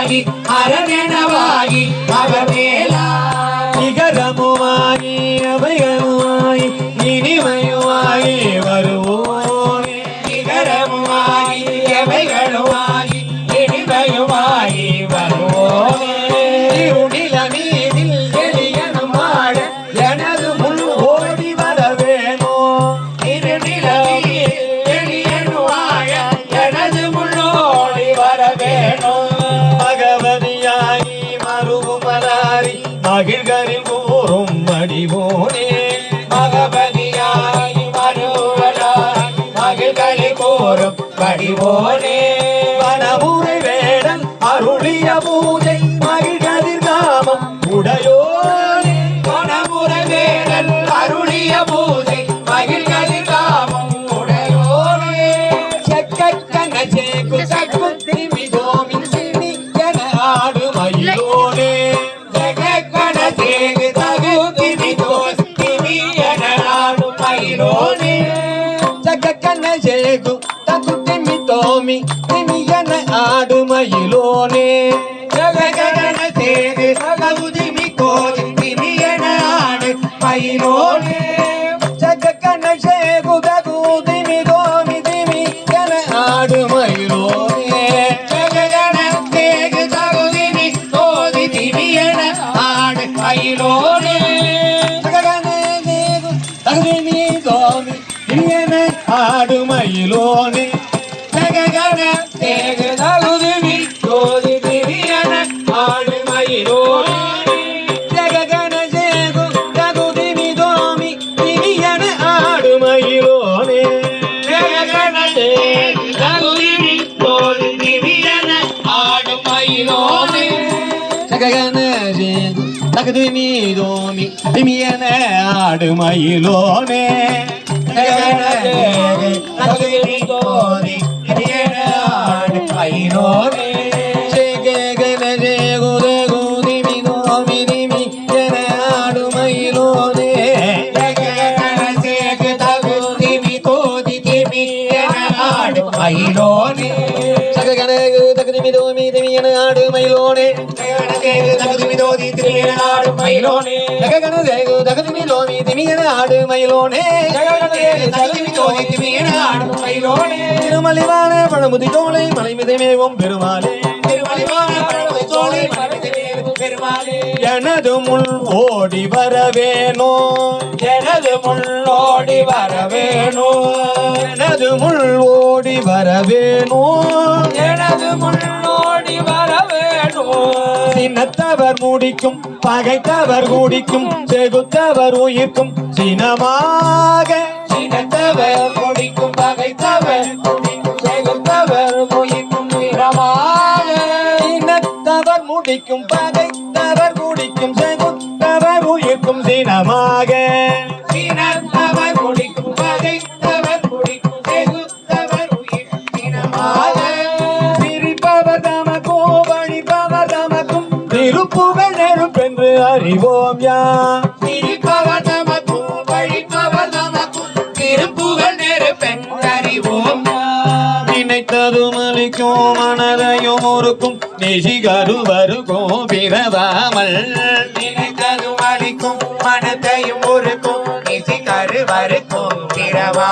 நிகரமுமாகி அரணெனவாகி அவமேலா நிகரமுமாகி அவைகளுமாகி இனிமையுமாகி வருவோனே நிகரமுமாகி எவைகளுமாகி இனிமையுமாகி வருவோனே இருநில மீதில் எளியனும் வாழ எனது முள் ஓடி வர வேணும் திருநிலவில் எளியனும் வாழ எனது முன்னோடி வர வேணும் பகவதியாகி மருகுமலாரி மகிழ்களில் கூறும் அடிவோனே பகவதியாய் வருவதாய் மகிழ்களை கோரும் வடிவோனே வனமுறை வேடன் அருளிய பூஜை மகிழ்களில் நாமம் உடையோனே கொணமுற வேடல் அருளிய பூஜை மகிழ்களில் காமம் உடையோனே செக்கன சேக்கு சக்கு திமி தோமி சிமி என ஆடு மயிலோனே ஜெகக்கண சேகு தகு திமி தோஸ் திமி என நாடும் மயிலோனே செக்கன சேகு தகு திமி தோமி திமி என ஆடு மயிலோனே ஜெகக்கண சேகு தகு திமி தோஸ் திமி என ஆடு மயிலோனே செக்கன சேகு தகு திமி தோமி திமி என ஆடு மயிலோனே ஜெகக்கண சேகு தகு திமி தோதி திமி என ஆடு மயிலோனே ஆடு மயிலோனே ஜெகக்கண சேகு தகு திமி தோதி திமி என ஆடு மயிலோனே ஜெககண சேகு தகுதிமி தோமி திமியன ஆடு மயிலோனே ஜெகக்கண சேகு தகு திமி தோதி திமி என ஆடு மயிலோனே ஜெககண சேகு தகுதிமி தோமி திமியன ஆடு மயிலோனே ஜெகக்கண சேகு தகு திமி தோதி திமி என ஆடு மயிலோனே ஜெககண சேகு தகுதிமி தோமி திமியன ஆடு மயிலோனே ஜெகக்கண சேகு தகு திமி தோதி திமி என ஆடு மயிலோனே ஜெககண தகுதிமி தோமி திமியன ஆடு மயிலோனே ஜெகக்கண சேகு தகு திமி தோதி திமி என ஆடு மயிலோனே ஜெககண சேகு தகுதிமி தோமி திமியன ஆடு மயிலோனே ஜெகக்கண சேகு தகு திமி தோதி திமி என ஆடு மயிலோனே திருமலிவான பழமுதி தோளை மலைமிதைமேவும் பெருமாளே திருமலிவான பழமுதி தோளை மலைமிதைமேவும் பெருமாளே எனது முள் ஓடி வரவேனோ எனது முன்னோடி வர வேணும் எனது முள் ஓடி வரவேனோ எனது முன்னோடி வர வேணும் சினத்தவர் முடிக்கும் பகைத்தவர் குடிக்கும் செகுத்தவர் உயிர்க்கும் சினமாக சினத்தவர் முடிக்கும் பகைத்தவர் குடிக்கும் செகுத்தவர் உயிர்க்கும் வீரமாக சினத்தவர் முடிக்கும் பகைத்தவர் குடிக்கும் செகுத்தவர் உயிர்க்கும் சினமாக சினத்தவர் முடிக்கும் பகைத்தவர் குடிக்கும் செகுத்தவர் உயிர்க்கும் வீரமாக சிரிப்பவர் தமக்கோ வழிபவர் தமக்கும் திருப்புகழ் நெருப்பென்று அறிவோம் யா சிரிப்பவர் நமக்கும் வழிப்பவர் நமக்கும் திருப்புகழ் நெருப்பென்றறிவோம் நினைத்ததும் அளிக்கும் மனதையும் ஒருக்கும் நெசிகருவருக்கும் பிறவாமல் நினைத்ததும் அளிக்கும் மனத்தையும் ஒருக்கும் நிசி கருவருக்கும் பிறவா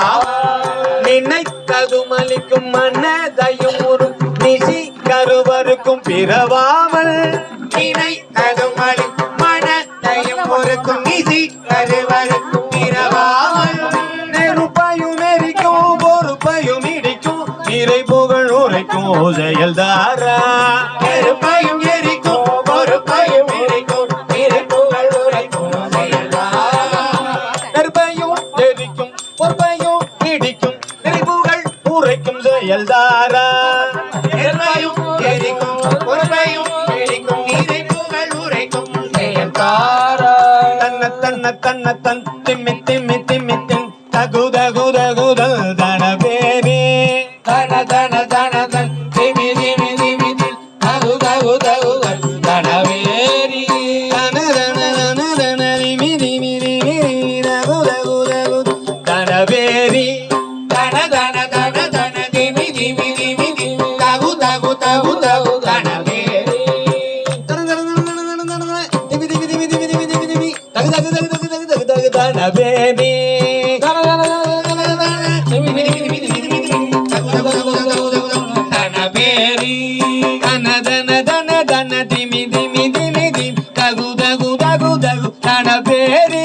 நினைத்ததும் அளிக்கும் மனதையும் ஒருக்கும் நிசி கருவருக்கும் பிறவாமல் நினைத்ததும் அளிக்கும் மனத்தையும் ஒருக்கும் நிசி கருவருக்கும் பிறவாமல் நெருப்பையும் எரிக்கும் பொறுப்பையும் இடிக்கும் நிறை புகழ் உரைக்கும் செயல்தாரா நெருப்பையும் எரிக்கும் பொறுப்பையும் இடிக்கும் திருப்புகழ் உரைக்கும் செயல்தாரா நெருப்பையும் எரிக்கும் பொறுப்பையும் இடிக்கும் நிறை புகழ் உரைக்கும் செயல்தாரா நெருப்பையும் எரிக்கும் பொறுப்பையும் இடிக்கும் திருப்புகழ் உரைக்கும் செயல்தாரா தன்ன திம்மி திம்மி திம்மி திம் தகுதல் தனபேரி தன தன தன தன் திமி திமி திமி திம் தகு தகு தகுகள் தனவேரி தனபேரி தன தன தன தன திமி திமி திமி திம் தகு தகு தகு தகு தனவேரி பேபி தனபேரி தன தன தன தன திமி திமி திமி திம் தகு தகு தகு தகு தன பேரி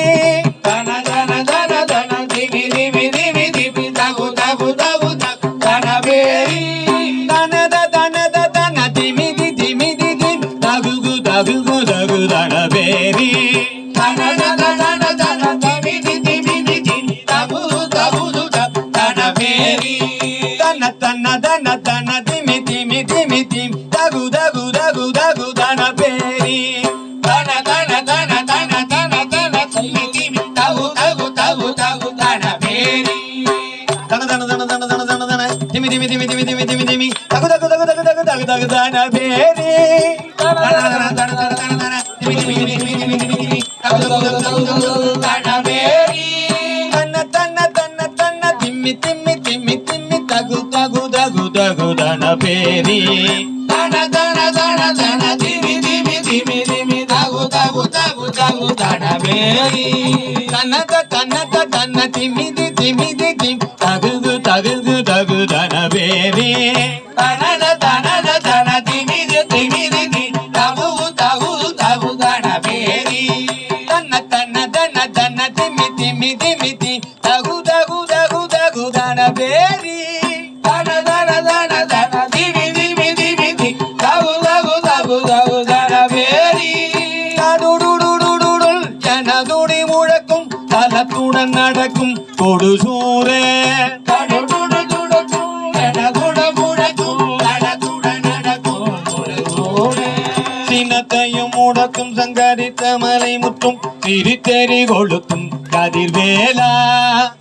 தன தன தன தன திமி திமி திமி திமி தகு தகு தகு தகு தனபேரி தனத தனத தன திமி தி திமி தி திம் தகு தகு தகு தன பேரி தன தன தன தன திமி திமி திமி தகு தகு தகு தனபேரி தன தன தன தன திமி திமி திமி திம் தகு தகு தகு தகு தன பேரி தன தன தன தன தன தன திமி திமி தகு தகு தகு தகு தனபேரி தன தன தன தன தன தன தன திமி திமி திமி திமி திமி திமி திமி தகு தகு தகு தகு தகு தகு தகு தன பேரி தன தன தன தன தன தன திமி திமி திமி திமி திமி தகு தகு தகு தகு தனபேரி தன தன தன தன திம்மி திம்மி திம்மி திம்மி தகு தகு தகு தகு தன பேரி தன தன தன தன திமி திமி திமி திமி தகு தகு தகு தகு தனபேரி தனத தனத தன திம்மி தி திம்மி தி திம் தகு தகு தகு தன பேரி தனன தனன தன திமி திமி திமி தகு தகு தகு தனபேரி தன தன தன தன திம்மி திம்மி திம்மி தி தகு தகு தகு தகு தன பேரி தன தன தன தன திமி திமி திமி தி தகு தகு தகு தகு தனபேரி தடுடுடுடுடுடுள் ஜனதுடி முழக்கும் தலத்துடன் நடக்கும் கொடுசூரே தடுடுடுடுடுடும் எனதுட முழக்கும் நடத்துடன் நடக்கும் முழங்கோடே சினத்தையும் முடக்கும் சங்கரித்த மலை முற்றும் சிரித்தெறி கொளுத்தும் கதிர்வேலா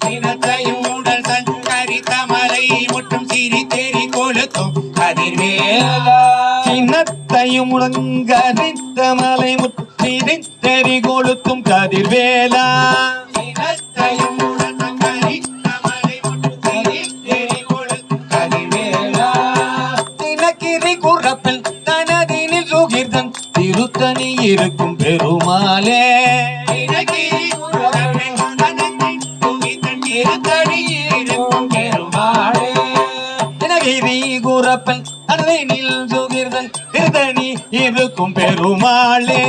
சினத்தையும் உடல் சஞ்சரித்த மலை முற்றும் சிறி தெரி கொளுத்தும் கதிர்வேலா சினத்தையும் முடங்கரித்த மலை முற்றும் சிரித்தெறி கொளுத்தும் கதிர்வேலா சினத்தையும் உடல் சஞ்சரித்த மலை முற்றும் சிறி தெரி கொளுத்தும் கதிர்வேலா தினக்கிரி குறப்பில் தனதினில் சுகிர்தன் திருத்தணி இருக்கும் பெருமாளே தினகிரி குரவன் தனத்தின் துகிதன் திருத்தணி இருக்கும் பெருமாளே தினகிரி குறப்பன் தனதினில் சுகிர்தன் திருத்தணி இருக்கும் பெருமாளே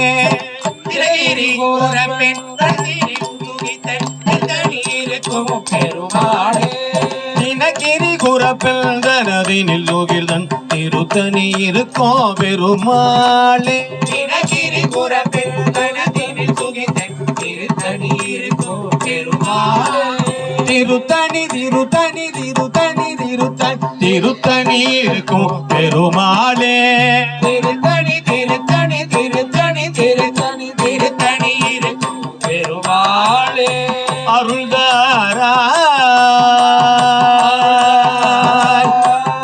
தினகிரி குரவன் தனத்தின் துகிதன் திருத்தணி இருக்கும் பெருமாளே தினகிரி குறப்பில் தனதினில் சுகிர்தன் திருத்தணி இருக்கும் பெருமாளே தினகிரி குரவன் தனத்தின் துகிதன் திருத்தணி இருக்கும் பெருமாளே திருத்தணி திருத்தணி திருத்தணி திருத்தணி திருத்தணி இருக்கும் பெருமாளே திருத்தணி திருத்தணி திருத்தணி திருத்தணி திருத்தணி இருக்கும் பெருமாளே அருள்தாராய்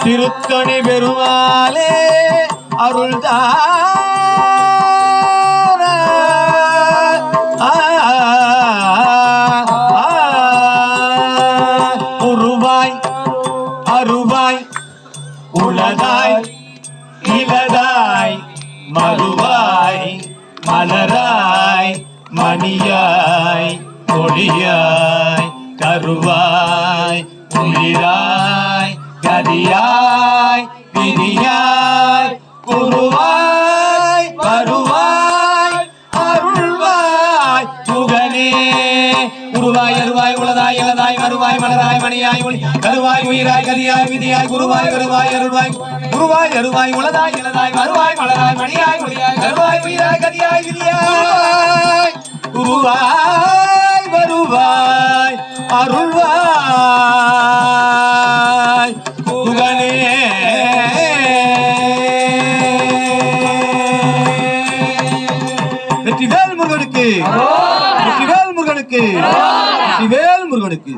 திருத்தணி பெருமாளே உருவாய் அருவாய் உளதாய் இலதாய் மறுவாய் மலராய் மணியாய் கொடியாய் கருவாய் உயிராய் கதியாய் விதியாய் குருவாய் வருவாய் அருள்வாய் புகழே உருவாய் அருவாய் உளதாய் இலதாய் மறுவாய் மலராய் மணியாய் ஒளி கருவாய் உயிராய் கதியாய் விதியாய் குருவாய் வருவாய் அருள்வாய் குருவாய் அருவாய் உளதாய் இலதாய் மறுவாய் மலராய் மணியாய் ஒளியாய் கருவாய் உயிராய் கதியாய் விதியாய் குருவாய் வருவாய் அருள்வாய் புகழே வெற்றிவேல் முருகனுக்கு வெற்றிவேல் முருகனுக்கு வெற்றிவேல் முருகனுக்கு